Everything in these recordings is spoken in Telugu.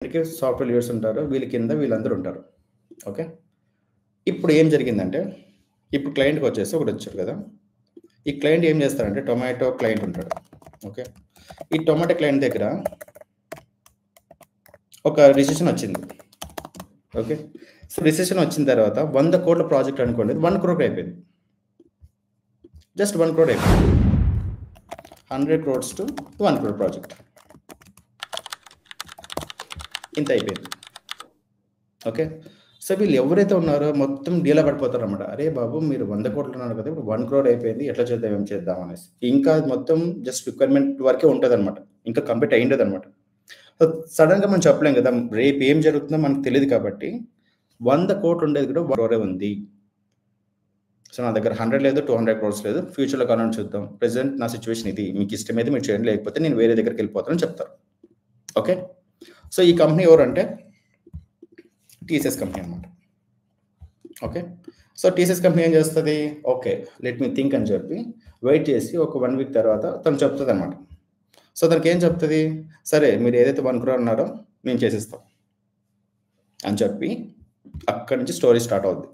వీళ్ళకి సాఫ్ట్వేర్ లీడర్స్ ఉంటారు, వీళ్ళ కింద వీళ్ళందరూ ఉంటారు. ఓకే. ఇప్పుడు ఏం జరిగిందంటే, ఇప్పుడు క్లయింట్‌కి వచ్చేసి ఒకడు వచ్చాడు కదా! ఈ క్లయింట్ ఏం చేస్తారంటే టొమాటో క్లయింట్ ఉంటాడు. ఓకే. ఈ టొమాటో క్లయింట్ దగ్గర ఒక రిసిషన్ వచ్చింది. ఓకే. సో, రిసిషన్ వచ్చిన తర్వాత 100 కోట్ల ప్రాజెక్ట్ అనుకోండి. 1 క్రోర్ అయిపోయింది. జస్ట్ 1 క్రోర్ అయిపోయింది. 100 క్రోర్స్ టు 1 క్రోర్ ప్రాజెక్ట్. ఇంత అయిపోయింది. ఓకే. సో, వీళ్ళు ఎవరైతే ఉన్నారో మొత్తం డీలా పడిపోతారన్నమాట. అరే బాబు! మీరు 100 కోట్లు అన్నారు కదా! ఇప్పుడు 1 క్రోర్ అయిపోయింది. ఎట్లా చేద్దాం? ఏం చేద్దాం? అనేసి. ఇంకా మొత్తం జస్ట్ రిక్వైర్మెంట్ వరకే ఉంటదన్నమాట. ఇంకా కంప్లీట్ అయ్యుండదన్నమాట. సో, సడెన్‌గా మనం చెప్పలేం కదా! రేపు ఏం జరుగుతుందో మనకు తెలీదు కాబట్టి 100 కోట్లు ఉండేది కూడా 1 క్రోరే ఉంది. సో, నా దగ్గర 100 లేదు, 200 క్రోర్స్ లేదు. ఫ్యూచర్‌లో కావాలని చూద్దాం. ప్రెజెంట్ నా సిట్యుయేషన్ ఇది. మీకు ఇష్టమైతే మీరు చేయండి. లేకపోతే నేను వేరే దగ్గరికెళ్ళిపోతానని చెప్తారు. ఓకే. సో, ఈ కంపెనీ ఎవరంటే టీసీఎస్ కంపెనీ అన్నమాట. ఓకే. సో, టీసీఎస్ కంపెనీ ఏం చేస్తది? ఓకే. లెట్ మీ థింక్ అని చెప్పి వెయిట్ చేసి ఒక 1 వీక్ తర్వాత తను చెప్తదన్నమాట. సో, తనకేం చెప్తది? సరే మీరు ఏదైతే 1 క్రోర్ అన్నారో మేము చేసేస్తాం అని చెప్పి అక్కడి నుంచి స్టోరీ స్టార్ట్ అవుద్ది.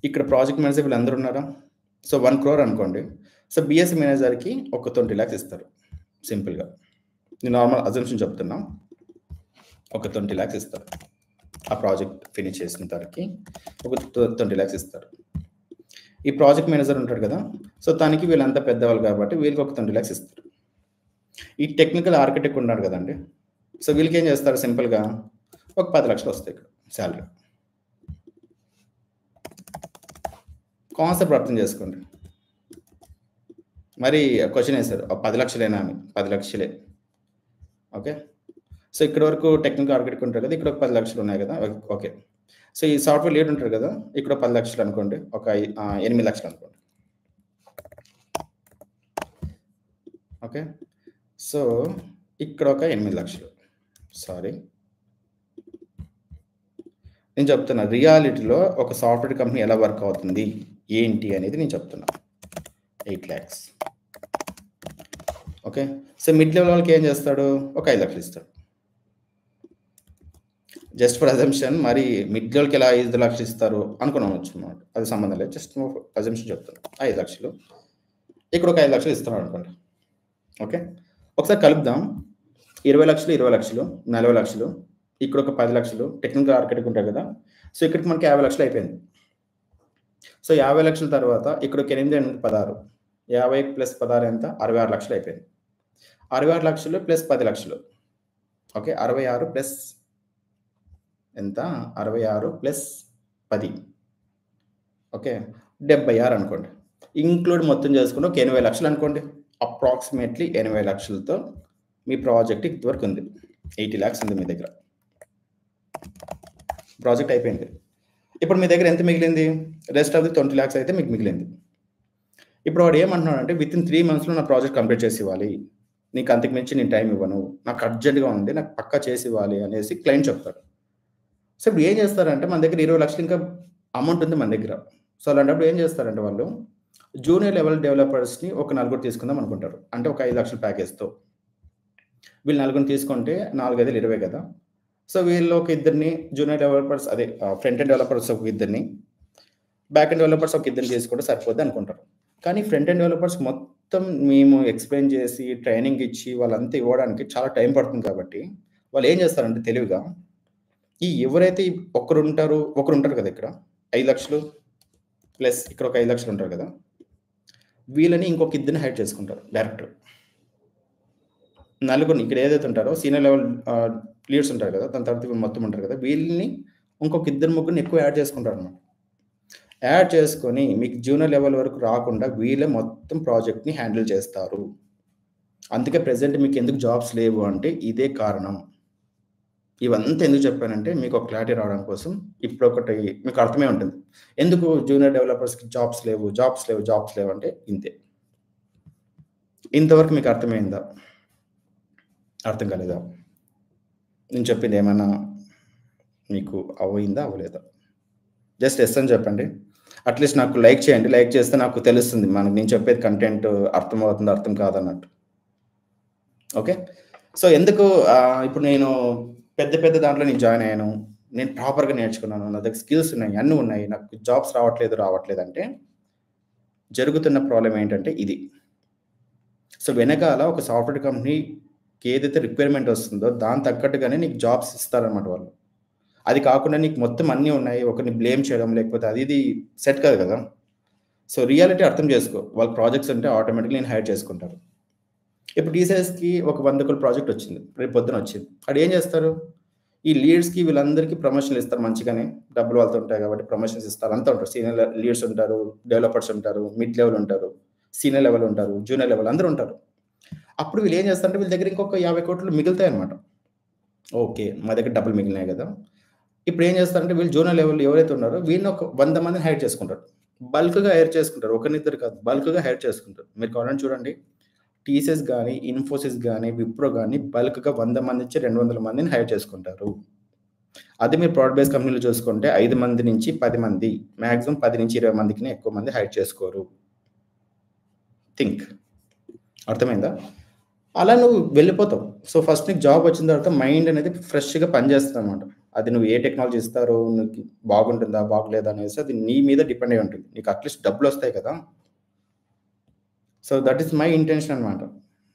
ఇక్కడ ప్రాజెక్ట్ మేనేజర్ వీళ్ళందరూ ఉన్నారా? సో, 1 క్రోర్ అనుకోండి. సో, బీఎస్సీ మేనేజర్‌కి ఒక 20 లాక్స్ ఇస్తారు సింపుల్‌గా. నేను నార్మల్ అజంప్షన్ చెప్తున్నా. ఒక 20 లాక్స్ ఇస్తారు. ఆ ప్రాజెక్ట్ ఫినిష్ చేసిన తరకి ఒక 20 లాక్స్ ఇస్తారు. ఈ ప్రాజెక్ట్ మేనేజర్ ఉంటాడు కదా! సో, తనకి వీళ్ళంతా పెద్దవాళ్ళు కాబట్టి వీళ్ళకి ఒక 20 లాక్స్ ఇస్తారు. ఈ టెక్నికల్ ఆర్కిటెక్ట్ ఉన్నాడు కదండీ! సో, వీళ్ళకేం చేస్తారు సింపుల్‌గా ఒక 10 లక్షలు వస్తాయి ఇక్కడ సాలరీ. కాన్సెప్ట్ అర్థం చేసుకోండి. మరి క్వెషన్ ఏసారు. 10 లక్షలేనా అని. 10 లక్షలే. ఓకే. సో, ఇక్కడి వరకు టెక్నికల్ ఆర్కిటెక్ట్ ఉంటారు కదా! ఇక్కడ ఒక 10 లక్షలు ఉన్నాయి కదా! ఓకే. సో, ఈ సాఫ్ట్‌వేర్ లీడ్ ఉంటారు కదా! ఇక్కడ 10 లక్షలు అనుకోండి. ఒక 8 లక్షలు అనుకోండి. ఓకే. సో, ఇక్కడ ఒక 8 లక్షలు. సారీ. నేను చెప్తున్నా. రియాలిటీలో ఒక సాఫ్ట్‌వేర్ కంపెనీ ఎలా వర్క్ అవుతుంది? ఏంటి? అనేది నేను చెప్తున్నా. 8 lakhs. Okay. So, mid level వాళ్ళకి ఏం చేస్తాడు? ఒక 5 లక్షలు ఇస్తాడు. జస్ట్ ఫర్ అజంప్షన్ మరి మిడ్ లెవెల్‌కి ఎలా 5 లక్షలు ఇస్తారు అనుకోనవచ్చు అన్నమాట. అది సంబంధం లేదు. జస్ట్ అజంప్షన్ చెప్తాను. 5 లక్షలు. ఇక్కడ ఒక 5 లక్షలు ఇస్తున్నాడు అనుకోండి. ఓకే. ఒకసారి కలుపుదాం. 20 లక్షలు, 20 లక్షలు, 40 లక్షలు. ఇక్కడ ఒక 10 లక్షలు. టెక్నికల్ ఆర్కిటెక్ట్ ఉంటారు కదా! సో, ఇక్కడికి మనకి 50 లక్షలు అయిపోయింది. సో, 50 లక్షల తర్వాత ఇక్కడ ఒక 8, 8, 16. 50 ప్లస్ 16 ఎంత? 66 లక్షలు అయిపోయింది. 66 లక్షలు ప్లస్ 10 లక్షలు. ఓకే. 66 ప్లస్ ఎంత? 66 ప్లస్ 10. ఓకే. 76 అనుకోండి. ఇంక్లూడ్ మొత్తం చేసుకుంటే ఒక 80 లక్షలు అనుకోండి. అప్రాక్సిమేట్‌లీ 80 లక్షలతో మీ ప్రాజెక్ట్ ఇంతవరకు ఉంది. 80 లాక్స్ ఉంది మీ దగ్గర. ప్రాజెక్ట్ అయిపోయింది. ఇప్పుడు మీ దగ్గర ఎంత మిగిలింది? రెస్ట్ ఆఫ్ ది 20 లాక్స్ అయితే మీకు మిగిలింది. ఇప్పుడు వాడు ఏమంటున్నాడంటే వితిన్ 3 మంత్స్‌లో నా ప్రాజెక్ట్ కంప్లీట్ చేసి ఇవ్వాలి. నీకు అంతకు మించి నేను టైం ఇవ్వను. నాకు అర్జెంట్‌గా ఉంది. నాకు పక్కా చేసి ఇవ్వాలి అనేసి క్లయింట్ చెప్తాడు. సో, ఇప్పుడు ఏం చేస్తారంటే మన దగ్గర 20 లక్షలు ఇంకా అమౌంట్ ఉంది మన దగ్గర. సో, అలాంటప్పుడు ఏం చేస్తారంటే వాళ్ళు జూనియర్ లెవెల్ డెవలపర్స్‌ని ఒక నలుగురు తీసుకుందాం అనుకుంటారు. అంటే ఒక 5 లక్షల ప్యాకేజ్‌తో. వీళ్ళు నలుగురిని తీసుకుంటే 4, 5, 20 కదా! సో, వీళ్ళు ఒక ఇద్దరిని జూనియర్ డెవలపర్స్ అదే ఫ్రంట్ ఎండ్ డెవలపర్స్ ఒక ఇద్దరిని, బ్యాక్ ఎండ్ డెవలపర్స్ ఒక ఇద్దరిని తీసుకుంటే సరిపోద్ది అనుకుంటారు. కానీ ఫ్రంట్ ఎండ్ డెవలపర్స్ మొత్తం మేము ఎక్స్‌ప్లెయిన్ చేసి, ట్రైనింగ్ ఇచ్చి వాళ్ళంతా ఇవ్వడానికి చాలా టైం పడుతుంది కాబట్టి వాళ్ళు ఏం చేస్తారంటే తెలివిగా ఈ ఎవరైతే ఒకరుంటారు కదా! ఇక్కడ 5 లక్షలు ప్లస్ ఇక్కడ ఒక 5 లక్షలు ఉంటారు కదా! వీళ్ళని ఇంకొక ఇద్దరిని హైర్ చేసుకుంటారు డైరెక్టర్. నలుగురిని ఇక్కడ ఏదైతే ఉంటారో సీనియర్ లెవెల్ లీడర్స్ ఉంటారు కదా! దాని తర్వాత వీళ్ళు మొత్తం ఉంటారు కదా! వీళ్ళని ఇంకొక ఇద్దరు ముగ్గురిని ఎక్కువ యాడ్ చేసుకుంటారన్నమాట. యాడ్ చేసుకొని మీకు జూనియర్ లెవెల్ వరకు రాకుండా వీళ్ళే మొత్తం ప్రాజెక్ట్‌ని హ్యాండిల్ చేస్తారు. అందుకే ప్రెజెంట్ మీకు ఎందుకు జాబ్స్ లేవు అంటే ఇదే కారణం. ఇవంతా ఎందుకు చెప్పానంటే మీకు ఒక క్లారిటీ రావడం కోసం. ఇప్పుడొకటి మీకు అర్థమై ఉంటుంది. ఎందుకు జూనియర్ డెవలపర్స్‌కి జాబ్స్ లేవు అంటే ఇంతే. ఇంతవరకు మీకు అర్థమైందా? అర్థం కాలేదా? నేను చెప్పింది ఏమన్నా మీకు అవ్విందా? అవ్వలేదా? జస్ట్ యెస్ అని చెప్పండి. అట్‌లీస్ట్ నాకు లైక్ చేయండి. లైక్ చేస్తే నాకు తెలుస్తుంది. నేను చెప్పేది కంటెంట్ అర్థమవుతుందా? అర్థం కాదన్నట్టు. ఓకే. సో, ఎందుకు ఇప్పుడు నేను పెద్ద పెద్ద దాంట్లో నేను జాయిన్ అయ్యాను. నేను ప్రాపర్‌గా నేర్చుకున్నాను. నా దగ్గర స్కిల్స్ ఉన్నాయి. అన్నీ ఉన్నాయి. నాకు జాబ్స్ రావట్లేదంటే జరుగుతున్న ప్రాబ్లమ్ ఏంటంటే ఇది. సో, వెనకాల ఒక సాఫ్ట్‌వేర్ కంపెనీకి ఏదైతే రిక్వైర్మెంట్ వస్తుందో దానికి తగ్గట్టుగానే నీకు జాబ్స్ ఇస్తారనమాట వాళ్ళు. అది కాకుండా నీకు మొత్తం అన్నీ ఉన్నాయి. ఒకరిని బ్లేమ్ చేయడం లేకపోతే అది ఇది సెట్ కాదు కదా! సో, రియాలిటీ అర్థం చేసుకో. వాళ్ళ ప్రాజెక్ట్స్ ఉంటే ఆటోమేటిక్‌గా నిన్ను హైర్ చేసుకుంటారు. ఇప్పుడు టీసీఎస్‌కి ఒక 100 కోట్ల ప్రాజెక్ట్ వచ్చింది. రేపు పొద్దున వచ్చింది. ఆడేం చేస్తారు? ఈ లీడ్స్‌కి వీళ్ళందరికీ ప్రమోషన్‌లు ఇస్తారు మంచిగానే. డబ్బులు వాళ్ళతో ఉంటాయి కాబట్టి ప్రమోషన్స్ ఇస్తారు. అంతా ఉంటారు. సీనియర్ లీడ్స్ ఉంటారు, డెవలపర్స్ ఉంటారు, మిడ్ లెవెల్ ఉంటారు, సీనియర్ లెవెల్ ఉంటారు, జూనియర్ లెవెల్ అందరూ ఉంటారు. అప్పుడు వీళ్ళు ఏం చేస్తారంటే వీళ్ళ దగ్గర ఇంకొక 50,00,00,000 మిగులుతాయన్నమాట. ఓకే. మా దగ్గర డబ్బులు మిగిలినాయి గదా! ఇప్పుడు ఏం చేస్తారంటే వీళ్ళు జూనియర్ లెవెల్ ఎవరైతే ఉన్నారో వీళ్ళని ఒక 100 మందిని హైర్ చేసుకుంటారు. బల్క్‌గా హైర్ చేసుకుంటారు. ఒకరినిద్దరు కాదు. బల్క్‌గా హైర్ చేసుకుంటారు. మీరు కావాలంటే చూడండి. టీసీఎస్ గాని, ఇన్ఫోసిస్ గాని, విప్రో గాని బల్క్‌గా 100 మంది నుంచి 200 మందిని హైర్ చేసుకుంటారు. అదే మీరు ప్రొడక్ట్ బేస్డ్ కంపెనీలో చూసుకుంటే 5 మంది నుంచి 10 మంది, మాక్సిమం 10-20 మందికినే ఎక్కువ మంది హైర్ చేసుకోరు. థింక్. అర్థమైందా? అలా నువ్వు వెళ్ళిపోతావు. సో, ఫస్ట్ నీకు జాబ్ వచ్చిన తర్వాత మైండ్ అనేది ఫ్రెష్‌గా పనిచేస్తదనమాట. అది నువ్వు ఏ టెక్నాలజీ ఇస్తారో, నీకు బాగుంటుందా? బాగోలేదా? అనేసి అది నీ మీద డిపెండ్ అయ్యి ఉంటుంది. నీకు అట్‌లీస్ట్ డబ్బులొస్తాయి కదా! So, that is my intention అనమాట.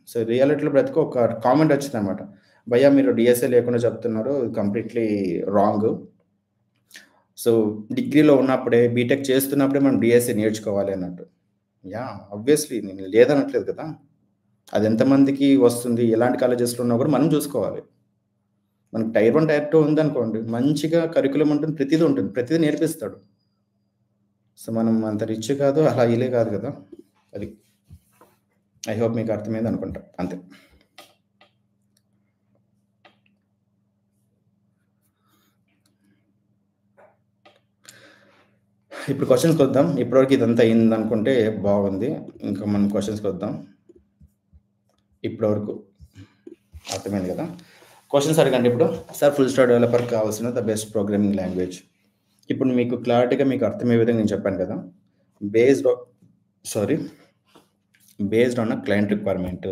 సో, రియాలిటీలో బ్రతికి ఒక కామెంట్ వచ్చిందనమాట. భయ్యా మీరు డీఎస్ఏ లేకుండా చెప్తున్నారు. Completely wrong. సో, డిగ్రీలో ఉన్నప్పుడే, బీటెక్ చేస్తున్నప్పుడే మనం డీఎస్ఏ నేర్చుకోవాలి అన్నట్టు. యాహ్! ఆబ్వియస్‌లీ నేను లేదనట్లేదు కదా! అది ఎంతమందికి వస్తుంది, ఎలాంటి కాలేజెస్‌లో ఉన్నా కూడా మనం చూసుకోవాలి. మనకి టైర్ 1, టైర్ 2 ఉందనుకోండి, మంచిగా కరిక్యులమ్ ఉంటుంది. ప్రతీదీ ఉంటుంది. ప్రతీదీ నేర్పిస్తాడు. సో, మనం అంత రిచ్ కాదు, అలా ఈలే కాదు కదా! అది. ఐ హోప్ మీకు అర్థమైంది అనుకుంటా. అంతే. ఇప్పుడు క్వెషన్స్‌కొద్దాం. ఇప్పటివరకు ఇదంతా అయిందనుకుంటే బాగుంది. ఇంకా మనం క్వెషన్స్‌కొద్దాం. ఇప్పటివరకు అర్థమైంది కదా! క్వెషన్స్ అడగండి ఇప్పుడు. సార్ ఫుల్ స్టాక్ డెవలపర్‌కి కావాల్సిన ద బెస్ట్ ప్రోగ్రామింగ్ లాంగ్వేజ్. ఇప్పుడు మీకు క్లారిటీగా మీకు అర్థమయ్యే విధంగా నేను చెప్పాను కదా! Based on sorry. Based on client requirement.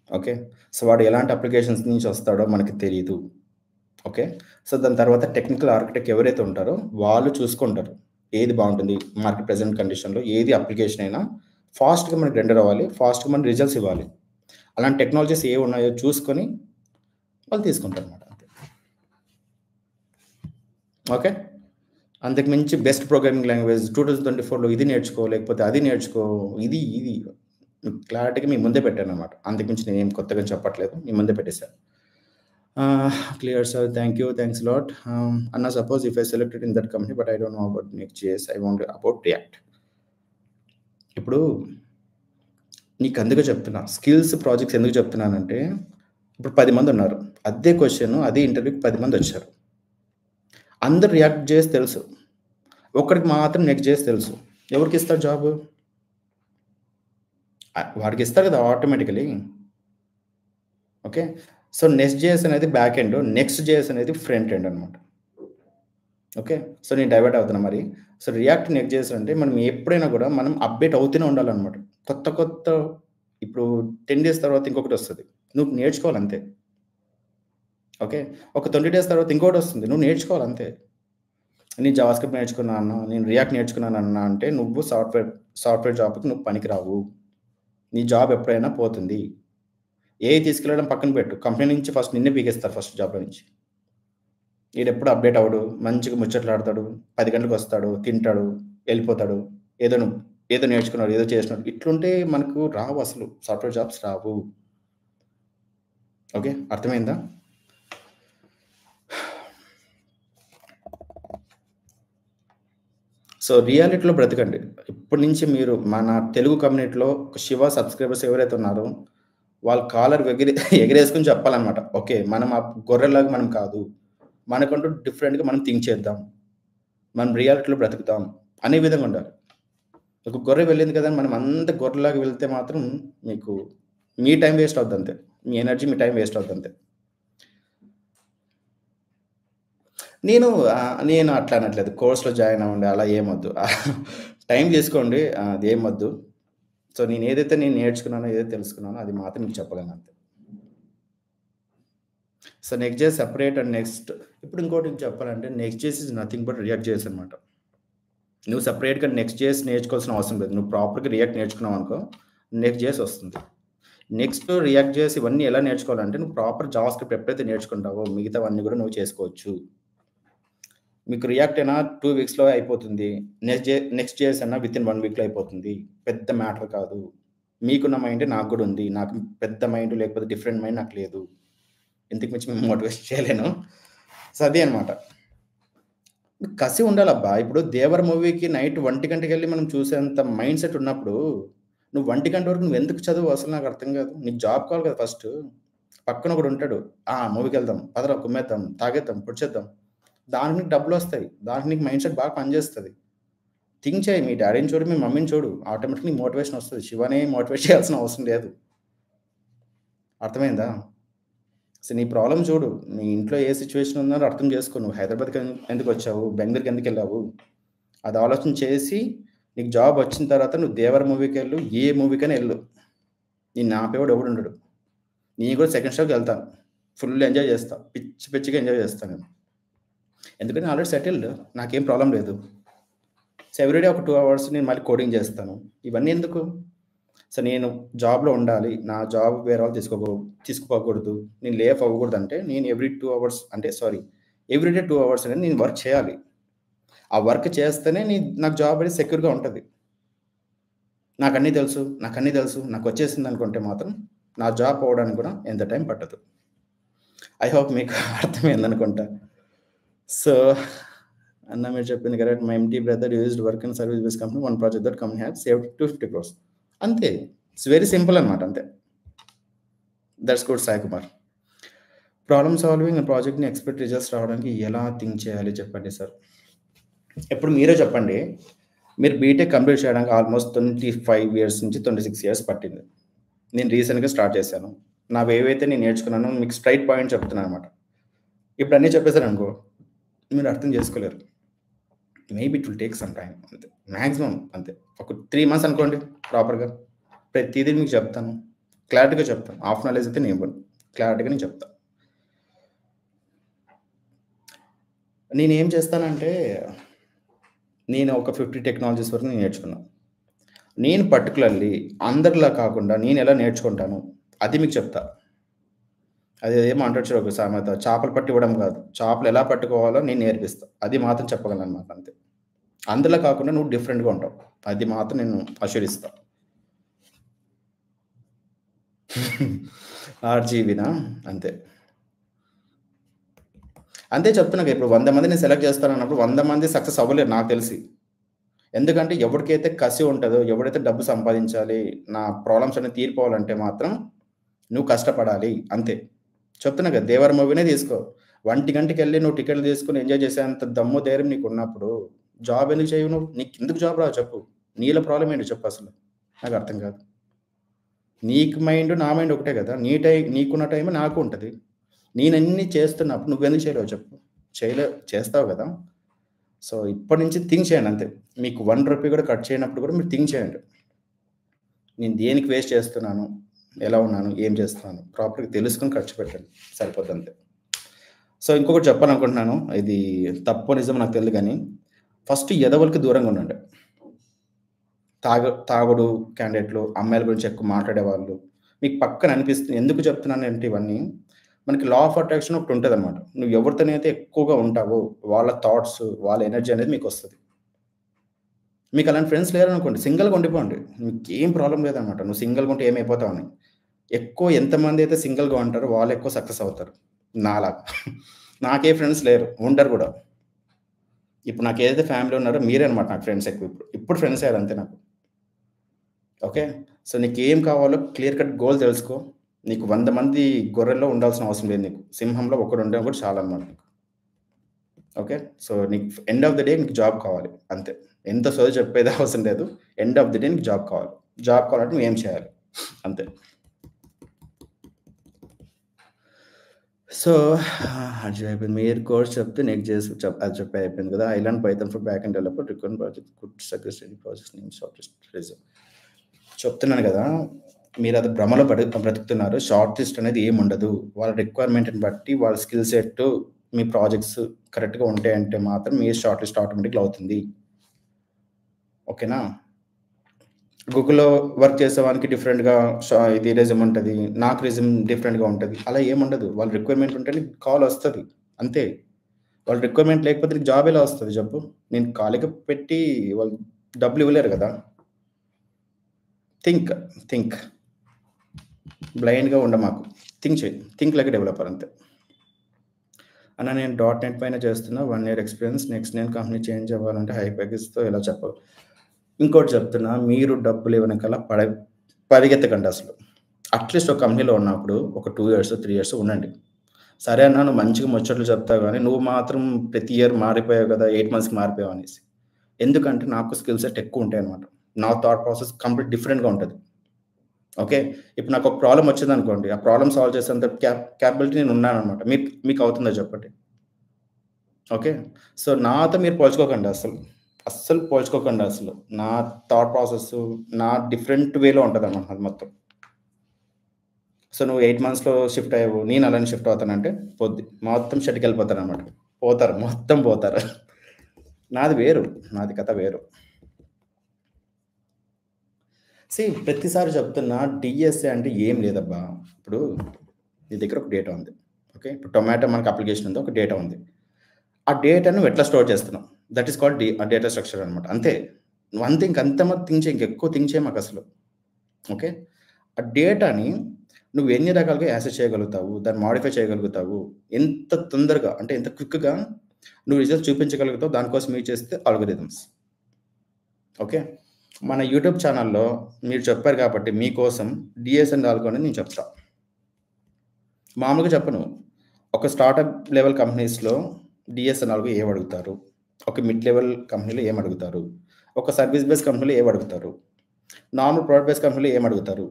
Okay. So, వాడు ఎలాంటి అప్లికేషన్స్ నుంచి వస్తాడో మనకి తెలీదు. ఓకే. సో, దాని తర్వాత టెక్నికల్ ఆర్కిటెక్ట్ ఎవరైతే ఉంటారో వాళ్ళు చూసుకుంటారు. ఏది బావుంటుంది మార్కెట్ ప్రెజెంట్ కండిషన్‌లో ఏది అప్లికేషన్ అయినా ఫాస్ట్‌గా మనకి రెండర్ అవ్వాలి. ఫాస్ట్‌గా మనకి రిజల్ట్స్ ఇవ్వాలి. అలాంటి టెక్నాలజీస్ ఏవున్నాయో చూసుకొని వాళ్ళు తీసుకుంటారనమాట. అంతే. ఓకే. అంతకు మించి బెస్ట్ ప్రోగ్రామింగ్ లాంగ్వేజ్ 2024లో ఇది నేర్చుకో, లేకపోతే అది నేర్చుకో. ఇది క్లారిటీగా మీ ముందే పెట్టాననమాట. అంతకు మించి నేనేం కొత్తగా చెప్పట్లేదు. మీ ముందే పెట్టేసా. Clear sir. Thank you. Thanks a lot. అన్న suppose if I selected in that company but I don't know about నెక్స్ట్.js. I want about React. ఇప్పుడు నీకు అందుకే చెప్తున్నా. స్కిల్స్ ప్రాజెక్ట్స్ ఎందుకు చెప్తున్నానంటే, ఇప్పుడు 10 మందున్నారు. అదే క్వెషన్, అదే ఇంటర్వ్యూకి 10 మందొచ్చారు. అందరూ రియాక్ట్ జేసి తెలుసు. ఒక్కడికి మాత్రం నెక్స్ట్.js తెలుసు. ఎవరికిస్తాడు జాబు? వాడికిస్తారు కదా! ఆటోమేటికల్లీ. ఓకే. సో, నెక్స్ట్.js అనేది బ్యాక్ ఎండ్. నెక్స్ట్.js అనేది ఫ్రంట్ ఎండ్ అనమాట. ఓకే. సో, నేను డైవర్ట్ అవుతున్నా మరి. సో, రియాక్ట్ నెక్స్ట్.js అంటే మనం ఎప్పుడైనా కూడా మనం అప్‌డేట్ అవుతూనే ఉండాలనమాట. కొత్త ఇప్పుడు 10 డేస్ తర్వాత ఇంకొకటొస్తది. నువ్వు నేర్చుకోవాలంతే. ఓకే. ఒక 20 డేస్ తర్వాత ఇంకోటొస్తుంది. నువ్వు నేర్చుకోవాలంతే. నేను జావాస్క్రిప్ట్ నేర్చుకున్నా అన్న, నేను రియాక్ట్ నేర్చుకున్నానన్నా అంటే నువ్వు సాఫ్ట్‌వేర్ జాబ్‌కి నువ్వు పనికిరావు. నీ జాబ్ ఎప్పుడైనా పోతుంది. ఏఐ తీసుకెళ్ళడం పక్కన పెట్టు. కంపెనీ నుంచి ఫస్ట్ నిన్నే పీకేస్తారు ఫస్ట్ జాబ్‌లో నుంచి. ఈడెప్పుడు అప్‌డేట్ అవ్వడు. మంచిగా ముచ్చట్లాడతాడు. 10 గంటలకొస్తాడు, తింటాడు, ఎళ్ళిపోతాడు. ఏదో ఏదో నేర్చుకున్నాడు, ఏదో చేసినాడు. ఇట్లుంటే మనకు రావు అసలు. సాఫ్ట్‌వేర్ జాబ్స్ రావు. ఓకే. అర్థమైందా? సో, రియాలిటీలో బ్రతకండి. ఇప్పటి నుంచి మీరు మన తెలుగు కమ్యూనిటీలో శివ సబ్‌స్క్రైబర్స్ ఎవరైతే ఉన్నారో, వాళ్ళ కాలర్ ఎగరేసుకొని చెప్పాలనమాట. ఓకే. మనం ఆ గొర్రెల్లాగా మనం కాదు. మనకంటూ డిఫరెంట్‌గా మనం థింక్ చేద్దాం. మనం రియాలిటీలో బ్రతుకుతాం అనే విధంగా ఉండాలి. ఒక గొర్రె వెళ్ళింది కదా! అని మనం అంత గొర్రెలాగా వెళ్తే మాత్రం మీకు మీ టైం వేస్ట్ అవుద్దంతే. మీ ఎనర్జీ, మీ టైం వేస్ట్ అవుద్దంతే. నేను అట్లా అనట్లేదు. కోర్స్‌లో జాయిన్ అవ్వండి అలా ఏమొద్దు. టైం తీసుకోండి. అదేమొద్దు. సో, నేను నేర్చుకున్నానో, ఏదైతే తెలుసుకున్నానో అది మాత్రం మీకు చెప్పగలను అంతే. So next JS separate and next ఇప్పుడు ఇంకోటి చెప్పాలంటే next JS is nothing but react JS అనమాట. నువ్వు సెపరేట్‌గా నెక్స్ట్ జేఎస్ నేర్చుకోవాల్సిన అవసరం లేదు. నువ్వు ప్రాపర్‌గా రియాక్ట్ నేర్చుకున్నావు అనుకో, నెక్స్ట్ జేఎస్ వస్తుంది. నెక్స్ట్ రియాక్ట్ జేఎస్ ఇవన్నీ ఎలా నేర్చుకోవాలంటే నువ్వు ప్రాపర్ జావాస్క్రిప్ట్ ఎప్పుడైతే నేర్చుకుంటావో మిగతావన్నీ కూడా నువ్వు చేసుకోవచ్చు. మీకు రియాక్ట్ అయినా 2 వీక్స్‌లో అయిపోతుంది. నెక్స్ట్ జేఎస్ అన్నా వితిన్ 1 వీక్‌లో అయిపోతుంది. పెద్ద మ్యాటర్ కాదు. మీకున్న మైండే నాకు కూడా ఉంది. నాకు పెద్ద మైండ్ లేకపోతే డిఫరెంట్ మైండ్ నాకు లేదు. ఇంతకు మించి మేము మోటివేట్ చేయలేను. సో అదే అనమాట. కసి ఉండాలబ్బా! ఇప్పుడు 'దేవర' మూవీకి నైట్ 1:00కెళ్ళి మనం చూసేంత మైండ్ సెట్ ఉన్నప్పుడు, నువ్వు 1:00 వరకు నువ్వెందుకు చదువు అసలు నాకు అర్థం కాదు. నీకు జాబ్ కావాలి కదా ఫస్టు. పక్కన ఒకడుంటాడు. మూవీకెళ్దాం, పదరా కుమ్మేద్దాం, తాగేద్దాం, పొడిచేద్దాం. దానికి నీకు డబ్బులొస్తాయి. దానికి నీకు మైండ్ సెట్ బాగా పనిచేస్తది. థింక్ చేయి. మీ డ్యాడీని చూడు, మీ మమ్మీని చూడు. ఆటోమేటిక్‌గా నీకు మోటివేషన్ వస్తది. శివనే మోటివేట్ చేయాల్సిన అవసరం లేదు. అర్థమైందా? సో, నీ ప్రాబ్లమ్ చూడు. నీ ఇంట్లో ఏ సిట్యుయేషన్ ఉందో అర్థం చేసుకో. నువ్వు హైదరాబాద్‌కి ఎందుకొచ్చావు? బెంగుళూరుకి ఎందుకెళ్ళావు? అది ఆలోచన చేసి, నీకు జాబ్ వచ్చిన తర్వాత నువ్వు 'దేవర' మూవీకెళ్ళు, ఏ మూవీకైనా ఎళ్ళు. నిన్ను ఆపేవాడు ఎవడుండడు. నేను కూడా సెకండ్ షోకెళ్తాను. ఫుల్ ఎంజాయ్ చేస్తా. పిచ్చి పిచ్చిగా ఎంజాయ్ చేస్తా నేను. ఎందుకంటే నేను ఆల్రెడీ సెటిల్డ్. నాకేం ప్రాబ్లమ్ లేదు. సో, ఎవ్రీడే ఒక 2 అవర్స్ నేను మళ్ళీ కోడింగ్ చేస్తాను. ఇవన్నీ ఎందుకు? సో, నేను జాబ్‌లో ఉండాలి. నా జాబ్ వేరే వాళ్ళు తీసుకోపోకూడదు. నేను లే ఆఫ్ అవ్వకూడదంటే నేను ఎవ్రీడే 2 అవర్స్ అనేది నేను వర్క్ చేయాలి. ఆ వర్క్ చేస్తేనే నాకు జాబ్ అనేది సెక్యూర్‌గా ఉంటది. నాకన్నీ తెలుసు, నాకొచ్చేసిందనుకుంటే మాత్రం నా జాబ్ పోవడానికి కూడా ఎంత టైం పట్టదు. ఐ హోప్ మీకు అర్థమైందనుకుంటా. సో, అన్న మీరు చెప్పింది correct. My MD brother used work in service based company. One project that company had saved 250 crores. అంతే. ఇట్స్ వెరీ సింపుల్ అనమాట అంతే. That's good Sai Kumar. Problem solving ప్రాజెక్ట్‌ని ఎక్స్‌పెక్ట్ రిజల్ట్స్ రావడానికి ఎలా థింక్ చేయాలి చెప్పండి సార్? ఇప్పుడు మీరే చెప్పండి. మీరు బీటెక్ కంప్లీట్ చేయడానికి ఆల్మోస్ట్ 25 ఇయర్స్ నుంచి 26 ఇయర్స్ పట్టింది. నేను రీసెంట్‌గా స్టార్ట్ చేశాను. నావేవైతే నేను నేర్చుకున్నానో మీకు స్ట్రెయిట్ పాయింట్ చెప్తున్నాననమాట. ఇప్పుడు అన్నీ చెప్పేసాననుకో, మీరు అర్థం చేసుకోలేరు. Maybe it will take some time అంతే. మాక్సిమం అంతే. ఒక 3 మంత్స్ అనుకోండి ప్రాపర్‌గా. ప్రతీదీ మీకు చెప్తాను. క్లారిటీగా చెప్తాను. హాఫ్ నాలెడ్జ్ అయితే నేను ఇవ్వను. క్లారిటీగా నేను చెప్తా. నేనేం చేస్తానంటే, నేను ఒక 50 టెక్నాలజీస్ వరకు నేను నేర్చుకున్నా. నేను పర్టిక్యులర్‌లీ అందరిలా కాకుండా నేనెలా నేర్చుకుంటాను, అది మీకు చెప్తా. అదేమో అంటారు చూడు ఒక సామెత, చేపలు పట్టి ఇవ్వడం కాదు. చేపలు ఎలా పట్టుకోవాలో నేను నేర్పిస్తా. అది మాత్రం చెప్పగలననమాట అంతే. అందరిలా కాకుండా నువ్వు డిఫరెంట్‌గా ఉంటావు. అది మాత్రం నేను అష్యూర్ ఇస్తా. ఆర్‌జీవినా? అంతే. అంతే చెప్తున్నాగా ఇప్పుడు 100 మందిని సెలెక్ట్ చేస్తానన్నప్పుడు 100 మంది సక్సెస్ అవ్వలేరు నాకు తెలిసి. ఎందుకంటే ఎవరికైతే కసి ఉంటదో, ఎవడైతే డబ్బు సంపాదించాలి, నా ప్రాబ్లమ్స్ అన్నీ తీరిపోవాలంటే మాత్రం నువ్వు కష్టపడాలి అంతే. చెప్తున్నా కదా! 'దేవర' మూవీనే తీసుకో. 1:00కెళ్ళి నువ్వు టికెట్లు తీసుకొని ఎంజాయ్ చేసేంత దమ్ము, ధైర్యం నీకున్నప్పుడు జాబ్ ఎందుకు చేయవు నువ్వు? నీకెందుకు జాబ్ రాదు చెప్పు? నీలో ప్రాబ్లమ్ ఏంటో చెప్పు అసలు? నాకు అర్థం కాదు. నీకు మైండ్, నా మైండ్ ఒకటే కదా! నీకున్న టైం నాకు ఉంటది. నేనన్నీ చేస్తున్నప్పుడు నువ్వెందుకు చేయలేవు చెప్పు? చేస్తావు కదా! సో, ఇప్పటి నుంచి థింక్ చేయండి అంతే. మీకు 1 రూపీ కూడా కట్ చేయనప్పుడు కూడా మీరు థింక్ చేయండి. నేను దేనికి వేస్ట్ చేస్తున్నాను? ఎలా ఉన్నాను? ఏం చేస్తున్నాను? ప్రాపర్‌గా తెలుసుకొని ఖర్చు పెట్టండి. సరిపోద్ది అంతే. సో, ఇంకొకటి చెప్పాలనుకుంటున్నాను. ఇది తప్పో నిజమో నాకు తెలీదు గానీ, ఫస్ట్ ఎదవలకి దూరంగా ఉండండి. తాగుడు క్యాండిడేట్‌లు, అమ్మాయిల గురించి ఎక్కువ మాట్లాడేవాళ్ళు, మీకు పక్కన అనిపిస్తుంది. ఎందుకు చెప్తున్నానంటే ఇవన్నీ, మనకి లా ఆఫ్ అట్రాక్షన్ ఒకటి ఉంటదనమాట. నువ్వు ఎవరితోనైతే ఎక్కువగా ఉంటావో, వాళ్ళ థాట్స్, వాళ్ళ ఎనర్జీ అనేది మీకొస్తది. మీకు అలాంటి ఫ్రెండ్స్ లేరనుకోండి, సింగిల్‌గా ఉండిపోండి. మీకేం ప్రాబ్లమ్ లేదనమాట. నువ్వు సింగిల్‌గా ఉంటే ఏమైపోతావని. ఎంతమంది అయితే సింగిల్‌గా ఉంటారో వాళ్ళు ఎక్కువ సక్సెస్ అవుతారు. నాలాగా. నాకే ఫ్రెండ్స్ లేరు. ఉండరు గూడా. ఇప్పుడు నాకేదైతే ఫ్యామిలీ ఉన్నారో మీరే అనమాట నాకు ఫ్రెండ్స్ ఎక్కువ ఇప్పుడు. ఇప్పుడు ఫ్రెండ్స్ అయ్యారు అంతే నాకు. ఓకే. సో, నీకేం కావాలో క్లియర్ కట్ గోల్ తెలుసుకో. నీకు 100 మంది గొర్రెల్లో ఉండాల్సిన అవసరం లేదు నీకు. సింహంలో ఒకడుండడం కూడా చాలనమాట నీకు. ఓకే. సో, నీకు ఎండ్ ఆఫ్ ది డే నీకు జాబ్ కావాలి. అంతే. ఎంత సోది చెప్పేది అవసరం లేదు. ఎండ్ ఆఫ్ ది డే నీకు జాబ్ కావాలి. జాబ్ కావాలంటే నువ్వేం చేయాలి? అంతే. సో, అది అయిపోయింది. మీరు కోర్స్ చెప్తే నెక్స్ట్ చేసి అది చెప్పి అయిపోయింది కదా! I learn Python for back end developer required project could suggest any projects name software result. చెప్తున్నాను కదా! మీరు అది భ్రమలో బ్రతుకుతున్నారు. షార్ట్ లిస్ట్ అనేది ఏమి ఉండదు. వాళ్ళ రిక్వైర్మెంట్‌ని బట్టి వాళ్ళ స్కిల్ సెట్, మీ ప్రాజెక్ట్స్ కరెక్ట్‌గా ఉంటాయంటే మాత్రం మీ షార్ట్ లిస్ట్ ఆటోమేటిక్‌గా అవుతుంది. ఓకేనా? గూగుల్‌లో వర్క్ చేసేవానికి డిఫరెంట్‌గా ఇది రెజ్యూమ్ ఉంటది. నాకు రెజ్యూమ్ డిఫరెంట్‌గా ఉంటది. అలా ఏముండదు. వాళ్ళ రిక్వైర్మెంట్ ఉంటే నీకు కాల్ వస్తది. అంతే. వాళ్ళ రిక్వైర్మెంట్ లేకపోతే నీకు జాబ్ ఎలా వస్తది చెప్పు? నేను ఖాళీగా పెట్టి వాళ్ళు డబ్బులు ఇవ్వలేరు గదా! Think, think. బ్లైండ్‌గా ఉండమాకు. థింక్ చెయి. థింక్ లైక్ ఎ డెవలపర్ అంతే. అన్న నేను డాట్ నెట్ పైన చేస్తున్నా. 1 ఇయర్ ఎక్స్‌పీరియన్స్. నెక్స్ట్ నేను కంపెనీ చేంజ్ అవ్వాలంటే హై ప్యాకేజ్‌తో ఎలా చెప్పవు? ఇంకోటి చెప్తున్నా. మీరు డబ్బులు ఇవ్వనకాల పరిగెత్తకండి అసలు. అట్‌లీస్ట్ ఒక కంపెనీలో ఉన్నప్పుడు ఒక 2 ఇయర్స్, 3 ఇయర్స్ ఉండండి. సరే అన్న నువ్వు మంచిగా ముచ్చట్లు చెప్తావు గానీ, నువ్వు మాత్రం ప్రతి ఇయర్ మారిపోయావు కదా! 8 మంత్స్‌కి మారిపోయావు అనేసి. ఎందుకంటే నాకు స్కిల్ సెట్ ఎక్కువుంటాయన్నమాట. నా థాట్ ప్రాసెస్ కంప్లీట్ డిఫరెంట్‌గా ఉంటది. ఓకే. ఇప్పుడు నాకొక ప్రాబ్లమ్ వచ్చిందనుకోండి. ఆ ప్రాబ్లమ్ సాల్వ్ చేసేంత క్యాపబిలిటీ నేను ఉన్నానన్నమాట. మీకవుతుందా చెప్పండి? ఓకే. సో, నాతో మీరు పోల్చుకోకండి అస్సలు. అస్సలు పోల్చుకోకండి అసలు. నా థాట్ ప్రాసెస్సు నా డిఫరెంట్ వేలో ఉంటదన్నమాట అది మొత్తం. సో, నువ్వు 8 మంత్స్‌లో షిఫ్ట్ అయ్యావు. నేను అలానే షిఫ్ట్ అవుతానంటే పోద్ది. మొత్తం షెడ్డుకెళ్ళిపోతారన్నమాట. పోతారు. మొత్తం పోతారు. నాది వేరు. నాది కథ వేరు. ప్రతిసారి చెప్తున్నా డీఎస్ఏ అంటే ఏం లేదబ్బా! ఇప్పుడు నీ దగ్గర ఒక డేటా ఉంది. ఓకే. ఇప్పుడు టొమాటో మనకు అప్లికేషన్ ఉంది. ఒక డేటా ఉంది. ఆ డేటాను నువ్వు ఎట్లా స్టోర్ చేస్తున్నావు? That is called data structure అనమాట. అంతే. నువ్వు అంతే ఇంకంత థింక్ చేయి. ఇంకెక్కువ థింక్ చేయమాకసలు. ఓకే. ఆ డేటాని నువ్వు ఎన్ని రకాలుగా యాక్సెస్ చేయగలుగుతావు? దాన్ని మోడిఫై చేయగలుగుతావు? ఎంత తొందరగా అంటే ఎంత క్విక్‌గా నువ్వు రిజల్ట్స్ చూపించగలుగుతావు దానికోసం యూజ్ చేస్తే ఆల్గోరిథమ్స్. ఓకే. మన యూట్యూబ్ ఛానెల్‌లో మీరు చెప్పారు కాబట్టి మీకోసం డీఎస్ఎన్ ఆల్గో అనేది నేను చెప్తా. మామూలుగా చెప్పను. ఒక స్టార్టప్ లెవెల్ కంపెనీస్‌లో డీఎస్ఎన్ ఆల్గో ఏమడుగుతారు? ఒక మిడ్ లెవెల్ కంపెనీలో ఏమడుగుతారు? ఒక సర్విస్ బేస్ కంపెనీలో ఏమడుగుతారు? నార్మల్ ప్రొడక్ట్ బేస్ కంపెనీలో ఏమడుగుతారు?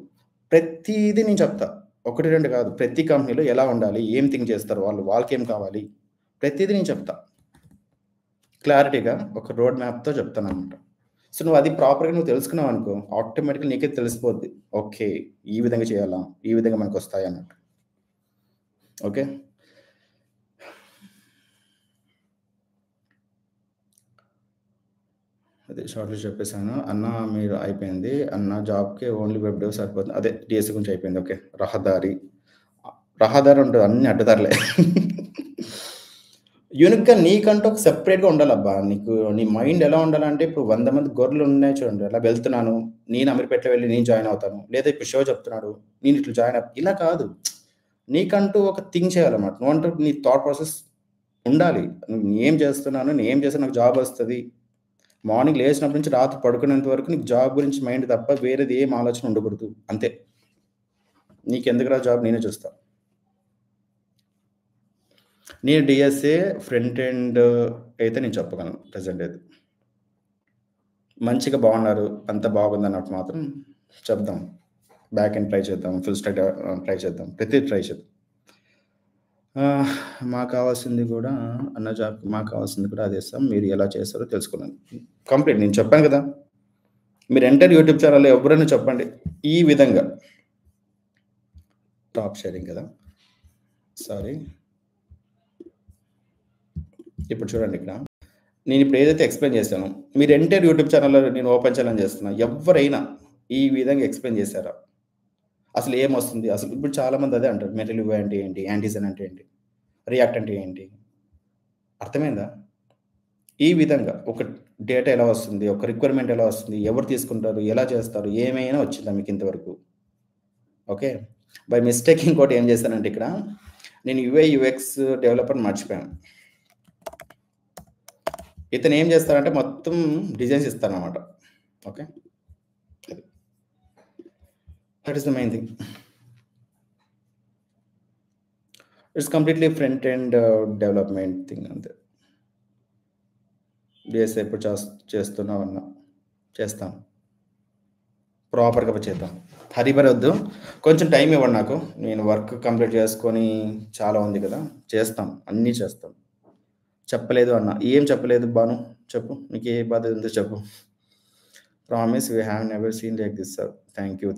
ప్రతీది నేను చెప్తా. 1, 2 కాదు. ప్రతి కంపెనీలో ఎలా ఉండాలి? ఏం థింక్ చేస్తారు వాళ్ళు? వాళ్ళకేం కావాలి? ప్రతీది నేను చెప్తా. క్లారిటీగా ఒక రోడ్ మ్యాప్‌తో చెప్తాననమాట. సో, నువ్వు అది ప్రాపర్‌గా నువ్వు తెలుసుకున్నావనుకో, ఆటోమేటిక్‌గా నీకే తెలిసిపోద్ది. ఓకే. ఈ విధంగా చేయాలా? ఈ విధంగా మనకొస్తాయన్నట్టు. ఓకే. అదే షార్ట్ లిస్ట్ చెప్పేసాను. అన్న మీరు అయిపోయింది. అన్న జాబ్‌కి ఓన్లీ వెబ్ డెవ్ సరిపోతుంది. అదే డీఎస్సీ గురించి అయిపోయింది. ఓకే. రహదారి. రహదారి ఉంటది. అన్నీ అడ్డదారులే. యూనిక్‌గా నీకంటూ ఒక సెపరేట్‌గా ఉండాలబ్బా! నీకు నీ మైండ్ ఎలా ఉండాలంటే, ఇప్పుడు 100 మంది గొర్రెలున్నాయి చూడండి. అలా వెళ్తున్నాను. నేను అమీర్పేటలో వెళ్లి నేను జాయిన్ అవుతాను. లేదా ఇప్పుడు షో చెప్తున్నాడు. నేను ఇట్లా జాయిన్ ఇలా కాదు. నీకంటూ ఒక థింక్ చేయాలన్నమాట. నువ్వంటూ నీ థాట్ ప్రాసెస్ ఉండాలి. నేను ఏం చేస్తున్నాను? నేను ఏం చేస్తే నాకు జాబ్ వస్తది? మార్నింగ్ లేచినప్పటి నుంచి రాత్రి పడుకునేంత వరకు నీకు జాబ్ గురించి మైండ్ తప్ప వేరేది ఏం ఆలోచన ఉండకూడదు. అంతే. నీకెందుకురా జాబ్ నేనే చూస్తా. నేను డీఎస్ఏ ఫ్రంట్ ఎండ్ అయితే నేను చెప్పగలను ప్రెజెంట్ అయితే. మంచిగా బాగున్నారు. అంతా బాగుందన్నట్టు మాత్రం చెప్దాం. బ్యాక్ ఎండ్ ట్రై చేద్దాం. ఫుల్ స్టాక్ ట్రై చేద్దాం. ప్రతిది ట్రై చేద్దాం. మాకు కావాల్సింది కూడా అన్న జాబ్ మాకు కావాల్సింది కూడా అదే సార్. మీరు ఎలా చేస్తారో తెలుసుకున్నాను. కంప్లీట్ నేను చెప్పాను కదా! మీరు ఎంటైర్ యూట్యూబ్ ఛానెల్‌లో ఎవరైనా చెప్పండి. ఈ విధంగా టాప్ షేరింగ్ కదా! సారీ. ఇప్పుడు చూడండి ఇక్కడ. నేనిప్పుడు ఏదైతే ఎక్స్‌ప్లెయిన్ చేశానో, మీరు ఎంటైర్ యూట్యూబ్ ఛానెల్‌లో నేను ఓపెన్ చేయాలని చేస్తున్నా. ఎవ్వరైనా ఈ విధంగా ఎక్స్‌ప్లెయిన్ చేశారా? అసలు ఏమొస్తుంది? అసలు ఇప్పుడు చాలామంది అదే అంటారు. మెటల్ యూఐ అంటే ఏంటి? యాంటిజన్ అంటే ఏంటి? రియాక్ట్ అంటే ఏంటి? అర్థమైందా? ఈ విధంగా ఒక డేటా ఎలా వస్తుంది? ఒక రిక్వైర్మెంట్ ఎలా వస్తుంది? ఎవరు తీసుకుంటారు? ఎలా చేస్తారు? ఏమైనా వచ్చిందా మీకు ఇంతవరకు? ఓకే. బై మిస్టేక్ ఇంకోటి ఏం చేశానంటే ఇక్కడ, నేను యూఐ, యూఎక్స్ డెవలపర్‌ని మర్చిపోయాను. ఇతను ఏం చేస్తాడంటే మొత్తం డిజైన్స్ ఇస్తాడనమాట. ఓకే. అది. That is the main thing. It's completely front end development thing అంతే. డీఎస్ఏ ఎప్పుడు చేస్తున్నావన్నా చేస్తాం. ప్రాపర్‌గా చేద్దాం. హరీబరీ వద్దు. కొంచెం టైం ఇవ్వండి నాకు. నేను వర్క్ కంప్లీట్ చేసుకొని చాలా ఉంది కదా! చేస్తాం. అన్నీ చేస్తాం. చెప్పలేదు అన్న. ఏం చెప్పలేదు బాను? చెప్పు. నీకే బాధ ఉందో చెప్పు. Promise we have never seen like this sir. Thank you.